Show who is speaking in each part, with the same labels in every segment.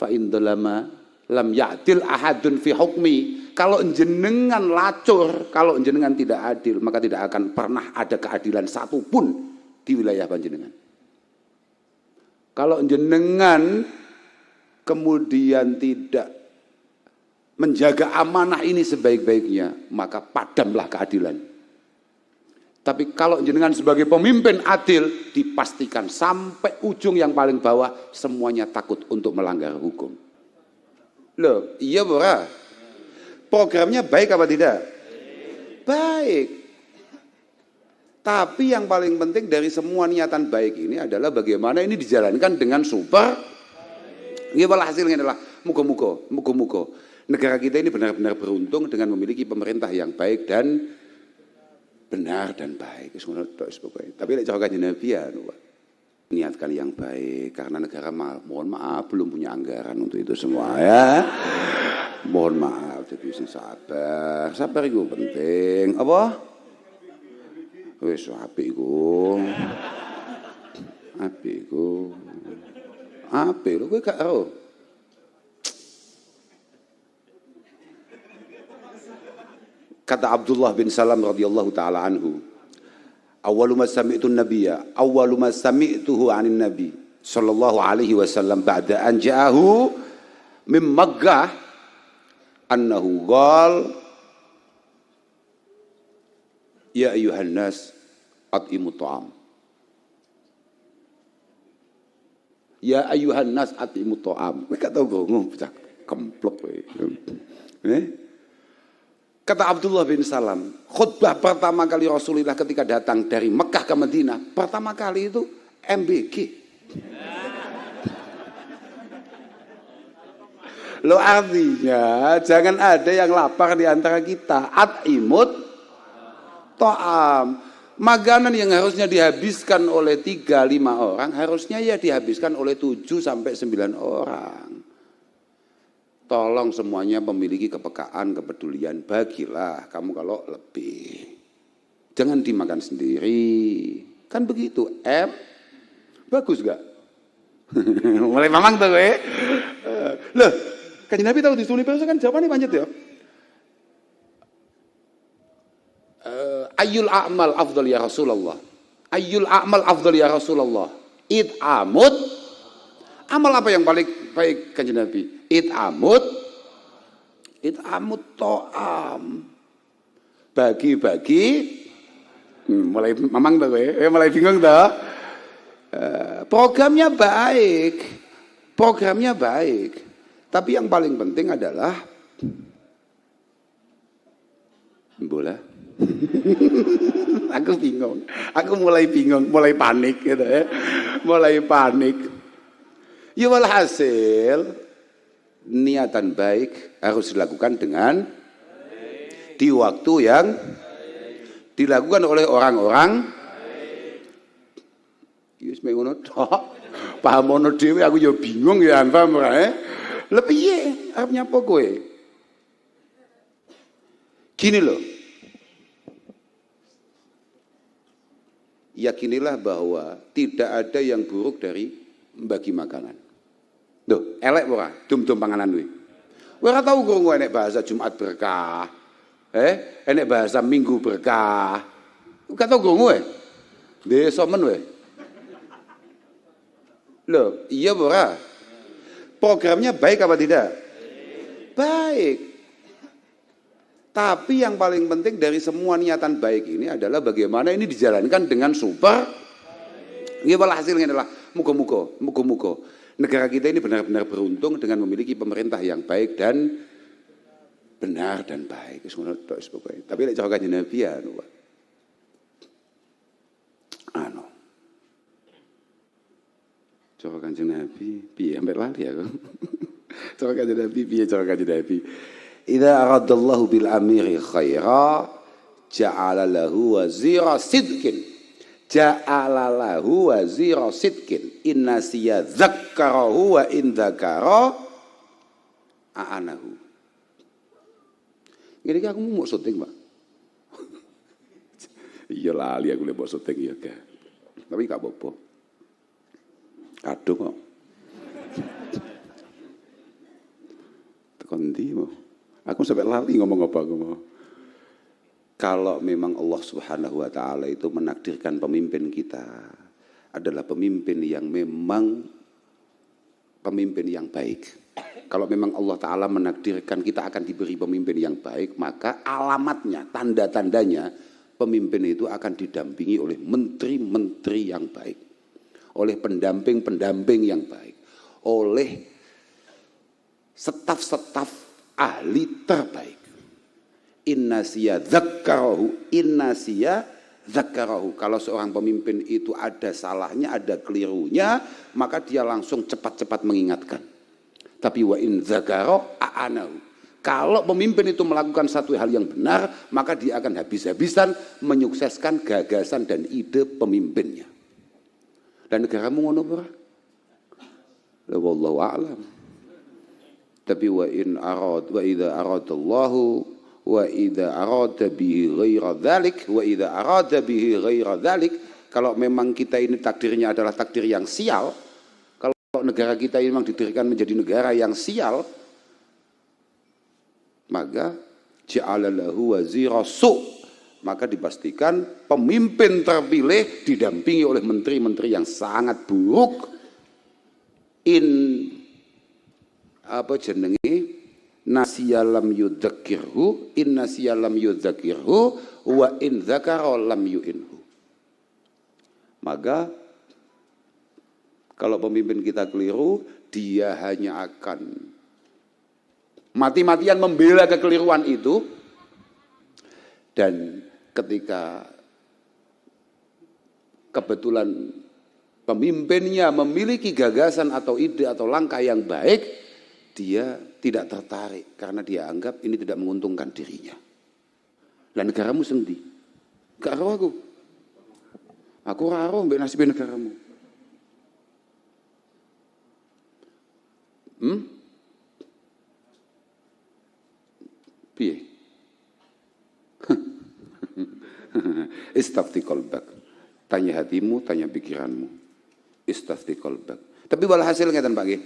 Speaker 1: fa indalama lam ya'dil ahadun fi hukmi. Kalau jenengan lacur, kalau jenengan tidak adil, maka tidak akan pernah ada keadilan satupun di wilayah panjenengan. Kalau jenengan kemudian tidak menjaga amanah ini sebaik-baiknya, maka padamlah keadilan. Tapi kalau jenengan sebagai pemimpin adil, dipastikan sampai ujung yang paling bawah semuanya takut untuk melanggar hukum. Loh, iya bora. Programnya baik apa tidak? Baik. Tapi yang paling penting dari semua niatan baik ini adalah bagaimana ini dijalankan dengan super. Gimana hasilnya adalah muga-muga negara kita ini benar-benar beruntung dengan memiliki pemerintah yang baik dan benar dan baik. Tapi lek cara Nabi ya, niatkan yang baik karena negara mohon maaf belum punya anggaran untuk itu semua ya. Mohon maaf, jadi sabar itu penting. Apa? Wis apik iku. Apik iku. Apik lho kowe gak ero. Kata Abdullah bin Salam radhiyallahu taala anhu, awwalu ma sami'tu an-nabiyya, awwalu ma sami'tuhu 'anin nabi sallallahu alaihi wasallam ba'da an ja'ahu min Makkah annahu qala ya ayyuhan nas at'imu ta'am. Ya ayyuhan nas at'imu ta'am. Kowe gak tau ngomong bocah kemplok kowe. Kata Abdullah bin Salam, khutbah pertama kali Rasulullah ketika datang dari Mekah ke Madinah, pertama kali itu MBG. Lo artinya jangan ada yang lapar di antara kita. At'imut ta'am. Makanan yang harusnya dihabiskan oleh 3-5 orang harusnya ya dihabiskan oleh 7-9 orang. Tolong semuanya memiliki kepekaan, kepedulian. Bagilah kamu kalau lebih. Jangan dimakan sendiri. Kan begitu. Bagus gak? Mulai mamang tuh gue. Loh, Kanjeng Nabi tahu disulit kan jawabannya panjat ya. Ayyul a'mal afdal ya Rasulullah. Ayyul a'mal afdal ya Rasulullah. It'amut. Amal apa yang paling baik Kanjeng Nabi? It'amut to'am. Bagi-bagi. Mulai mamang tuh gue. Mulai bingung tuh. Programnya baik. Programnya baik. Tapi yang paling penting adalah bola. Aku bingung. Aku mulai bingung, mulai panik gitu ya. Mulai panik. Ya walhasil niatan baik harus dilakukan dengan di waktu yang dilakukan oleh orang-orang wis mengono tok. Paham ono dhewe aku ya bingung ya paham ora. Lha piye arep nyapa kowe? Gini loh. Yakinilah bahwa tidak ada yang buruk dari membagi makanan. Duh, elek ora dum-dum panganan kuwi. Kowe ora tau krungu enek bahasa Jumat berkah. Enek bahasa Minggu berkah. Gak tau krungu Desa men we. Loh, iya ora? Programnya baik apa tidak? Baik. Tapi yang paling penting dari semua niatan baik ini adalah bagaimana ini dijalankan dengan super. Gimana hasilnya adalah muga-muga negara kita ini benar-benar beruntung dengan memiliki pemerintah yang baik dan benar dan baik. Tapi lek cara Kanjeng Nabi ya cara Kanjeng Nabi piye sampai lali aku. Cara Kanjeng Nabi piye cara Kanjeng Nabi? Idza aradallahu bil amiri khaira ja'ala lahu wazira sidqin. Ja'ala lahu wazira sidqin. Inna siya dzakkarahu wa in dzakara a'anahu. Gini aku mau syuting, Pak. Iya lali aku mau syuting ya, Kak. Tapi gak apa-apa. Kadung kok. Endi mau? Aku sampai lali ngomong apa aku mau. Kalau memang Allah Subhanahu wa taala itu menakdirkan pemimpin kita adalah pemimpin yang memang pemimpin yang baik. Kalau memang Allah Ta'ala menakdirkan kita akan diberi pemimpin yang baik, maka alamatnya, tanda-tandanya, pemimpin itu akan didampingi oleh menteri-menteri yang baik. Oleh pendamping-pendamping yang baik. Oleh staf-staf ahli terbaik. Innasiya dzakarahu. Kalau seorang pemimpin itu ada salahnya, ada kelirunya, maka dia langsung cepat-cepat mengingatkan. Tapi wa in dzakara a'anahu. Kalau pemimpin itu melakukan satu hal yang benar, maka dia akan habis-habisan menyukseskan gagasan dan ide pemimpinnya. Dan negaramu ngono ora? La wallahu a'lam. Tapi wa idza aradallahu wa idza arada bihi ghaira dzalik wa idza arada bihi ghaira dzalik, kalau memang kita ini takdirnya adalah takdir yang sial, kalau negara kita ini memang didirikan menjadi negara yang sial, maka ja'ala lahu wazira su', maka dipastikan pemimpin terpilih didampingi oleh menteri-menteri yang sangat buruk. Nasiya lam yudzakirhu wa in dzakara lam yu'inhu. Maka kalau pemimpin kita keliru, dia hanya akan mati-matian membela kekeliruan itu, dan ketika kebetulan pemimpinnya memiliki gagasan atau ide atau langkah yang baik, dia tidak tertarik karena dia anggap ini tidak menguntungkan dirinya. Dan negaramu sendi. Gak roh aku. Aku roh mbek nasib negaramu. Piye? Istafti qalbak. Tanya hatimu, tanya pikiranmu. Istafti qalbak. Tapi walhasil ngeten Pak nggih.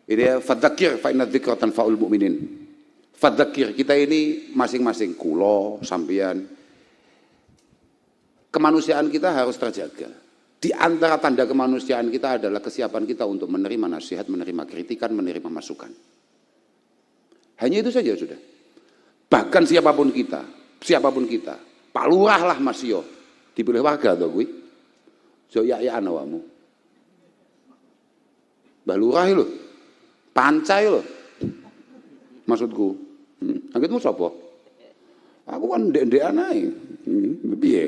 Speaker 1: Ini fadzakir fa inna dzikra tanfa'ul mu'minin. Fadzakir, kita ini masing-masing kulo, sampean, kemanusiaan kita harus terjaga. Di antara tanda kemanusiaan kita adalah kesiapan kita untuk menerima nasihat, menerima kritikan, menerima masukan. Hanya itu saja sudah. Bahkan siapapun kita, Pak Lurah lah Mas Yo, dipilih warga toh kuwi. Jo ya awamu. Mbah Lurah lho. Pancai lho. Maksudku. Anggitmu sapa? Aku kan ndek-ndekan ae. Piye?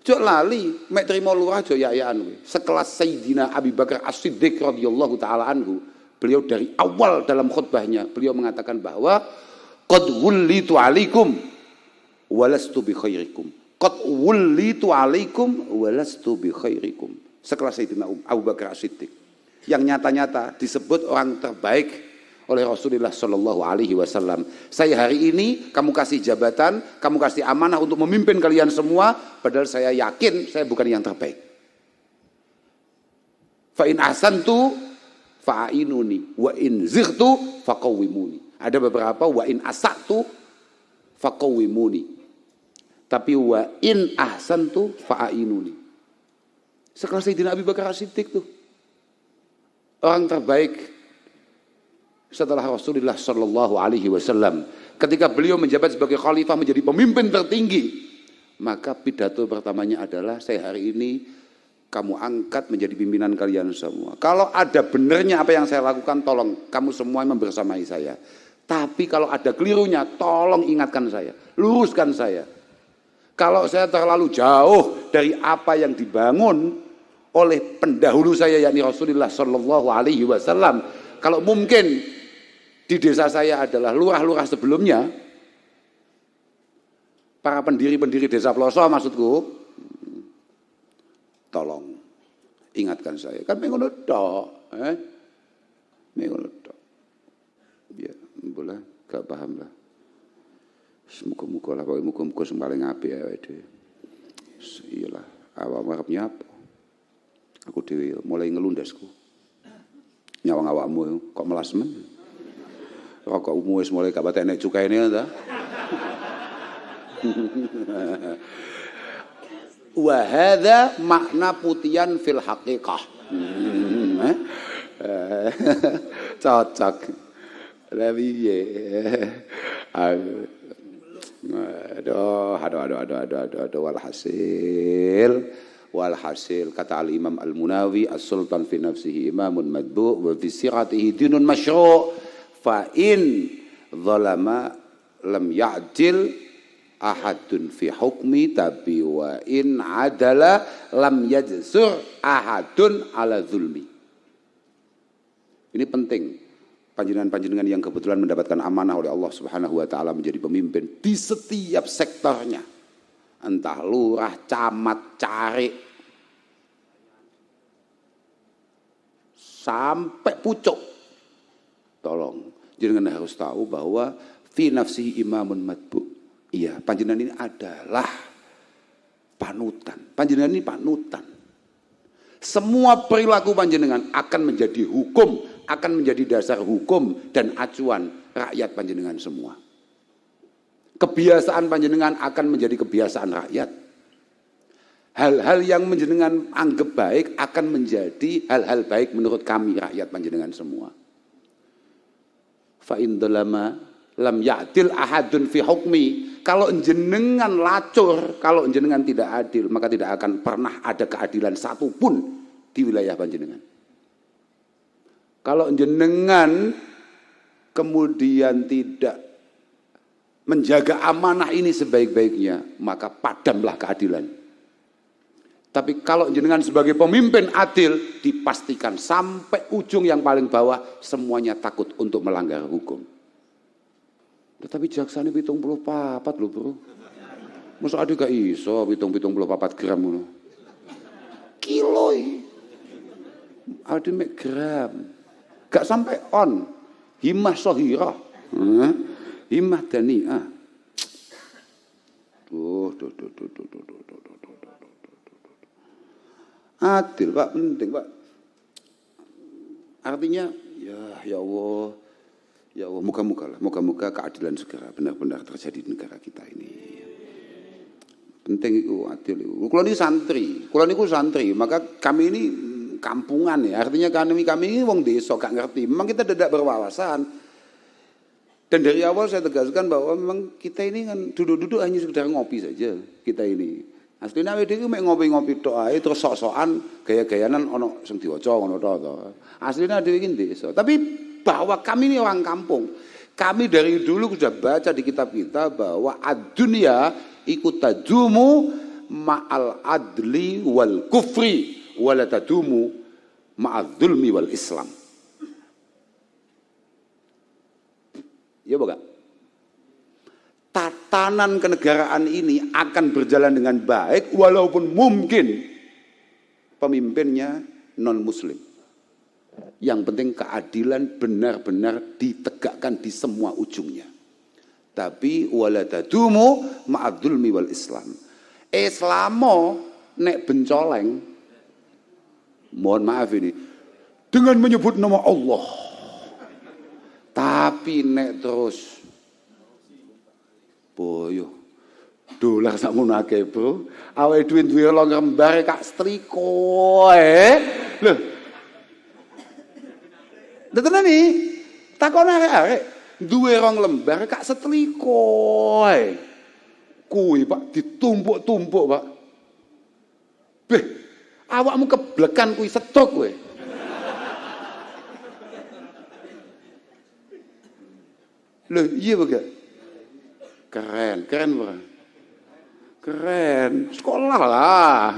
Speaker 1: Jok lali, mek trimo lurah aja ya-yaan kuwi. Sekelas Sayyidina Abi Bakar As-Siddiq radhiyallahu taala anhu, beliau dari awal dalam khutbahnya beliau mengatakan bahwa qad wullitu alaikum walastu bi khairikum. Qad wullitu alaikum walastu bi khairikum. Sekelas Sayyidina Abu Bakar As-Siddiq yang nyata-nyata disebut orang terbaik oleh Rasulullah Shallallahu Alaihi Wasallam. Saya hari ini kamu kasih jabatan, kamu kasih amanah untuk memimpin kalian semua, padahal saya yakin saya bukan yang terbaik. Fa in ahsantu fa'inuni wa in zightu faqawwimuni. Ada beberapa wa in asatu faqawwimuni. Tapi wa in ahsantu fa'inuni. Sekelas Sayyidina Abi Bakar As-Siddiq tuh. Orang terbaik setelah Rasulullah Shallallahu Alaihi Wasallam, ketika beliau menjabat sebagai khalifah, menjadi pemimpin tertinggi, maka pidato pertamanya adalah saya hari ini kamu angkat menjadi pimpinan kalian semua. Kalau ada benernya apa yang saya lakukan, tolong kamu semua membersamai saya. Tapi kalau ada kelirunya, tolong ingatkan saya, luruskan saya. Kalau saya terlalu jauh dari apa yang dibangun oleh pendahulu saya, yakni Rasulullah Shallallahu Alaihi Wasallam, kalau mungkin di desa saya adalah lurah-lurah sebelumnya, para pendiri-pendiri desa Ploso maksudku, tolong ingatkan saya. Kan mengono tok, mengono tok. Ya, boleh, gak paham lah. Muga-muga lah, muga-muga sing paling apik awake dhewe. Iyalah, awak arep nyapa. Aku dhewe mulai ngelundasku. Nyawang awakmu kok melas men. Rokok umum wis mulai gak patek nek cukaine ta. Wa hadza makna putian fil haqiqah. Cocok. Lah piye? Aduh, walhasil kata al-Imam Al-Munawi as-Sultan fi nafsihi imamun madbu' wa fi siratihi dinun masyru' fa in zalama lam ya'dil ahadun fi hukmi tapi wa in adala lam yajsur ahadun ala zulmi. Ini penting. Panjenengan-panjenengan yang kebetulan mendapatkan amanah oleh Allah Subhanahu wa taala menjadi pemimpin di setiap sektornya. Entah lurah, camat, carik sampai pucuk. Tolong, jenengan harus tahu bahwa fi nafsihi imamun madbu. Iya, panjenengan ini adalah panutan. Panjenengan ini panutan. Semua perilaku panjenengan akan menjadi hukum, akan menjadi dasar hukum dan acuan rakyat panjenengan semua. Kebiasaan panjenengan akan menjadi kebiasaan rakyat. Hal-hal yang panjenengan anggap baik akan menjadi hal-hal baik menurut kami rakyat panjenengan semua. Fa in dalama lam ya'dil ahadun fi hukmi. Kalau jenengan lacur, kalau jenengan tidak adil, maka tidak akan pernah ada keadilan satupun di wilayah panjenengan. Kalau jenengan kemudian tidak menjaga amanah ini sebaik-baiknya, maka padamlah keadilan. Tapi kalau jenengan sebagai pemimpin adil, dipastikan sampai ujung yang paling bawah semuanya takut untuk melanggar hukum. Tapi jaksane 74 lho, Bro. Masa ada gak iso 74 gram ngono. Kilo iki. Ada mek gram. Gak sampai on. Himmah sohirah. Himmah dani'ah. Adil, Pak, penting, Pak. Artinya ya Allah. Ya Allah, moga-moga keadilan segera benar-benar terjadi di negara kita ini. Penting itu adil itu. Kula niku santri, maka kami ini kampungan ya. Artinya kami ini wong desa gak ngerti. Memang kita tidak berwawasan. Dan dari awal saya tegaskan bahwa memang kita ini kan duduk-duduk hanya sekedar ngopi saja kita ini. Aslinya awake dhewe mek ngopi-ngopi tok ae terus sok-sokan gaya-gayanan ono sing diwaca ngono to. Aslinya dhewe iki desa. Tapi bahwa kami ini orang kampung. Kami dari dulu sudah baca di kitab kita bahwa ad-dunya ikut tadumu ma'al adli wal kufri wala tadumu ma'al zulmi wal islam. Ya bukan? Tatanan kenegaraan ini akan berjalan dengan baik walaupun mungkin pemimpinnya non-muslim. Yang penting keadilan benar-benar ditegakkan di semua ujungnya. Tapi wala tadumu ma'adzulmi wal islam. Islamo nek bencoleng, mohon maaf ini, dengan menyebut nama Allah. Tapi nek terus boyo dolar sak ngono akeh, Bro. Awake dhewe duwe lembar kak striko Lho. Tenan nih, takon arek-arek duwe rong lembar kak setliko ae. Kuwi Pak ditumpuk-tumpuk, Pak. Beh, awakmu keblekan kuwi stok kowe. Loh, iya Pak. Keren Pak. Keren. Sekolah lah,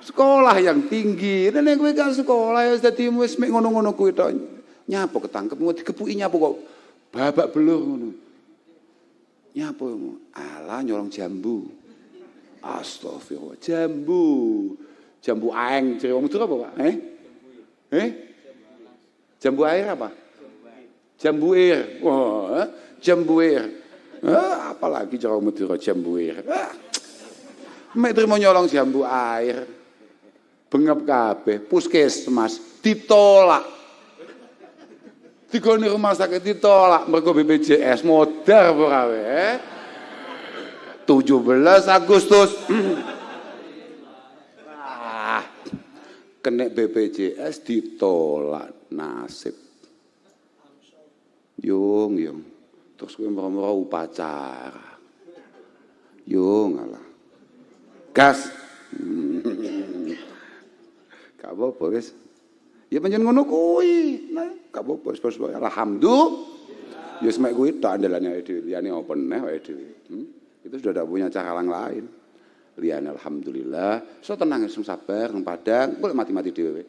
Speaker 1: Sekolah yang tinggi. Nek kowe gak sekolah ya dadi wis mek ngono-ngono kuwi tok. Nyapo ketangkep mau dikepuki nyapo kok babak belur ngono. Nyapo alah nyolong jambu. Astagfirullah, jambu aeng ciri wong Madura apa, Pak? Jambu air apa? Jambu air. Wah, jambu air. Apalagi ciri wong Madura jambu air. Mek trimo nyolong jambu air. Bengep kabeh, puskesmas ditolak. Digone rumah sakit ditolak mergo BPJS modar ora wae. 17 Agustus. Kena BPJS ditolak, nasib. Yung. Terus kowe mrene upacara. Yung alah. Gas. Gak apa-apa guys. Ya pancen ngono kuwi. Nah, gak apa-apa wis alhamdulillah. Ya semek kuwi tok andalane awake dhewe, liyane apa neh awake dhewe. Itu sudah tidak punya cara lain. Liyane alhamdulillah, so tenang, sabar, nang padang, kok mati-mati dhewe.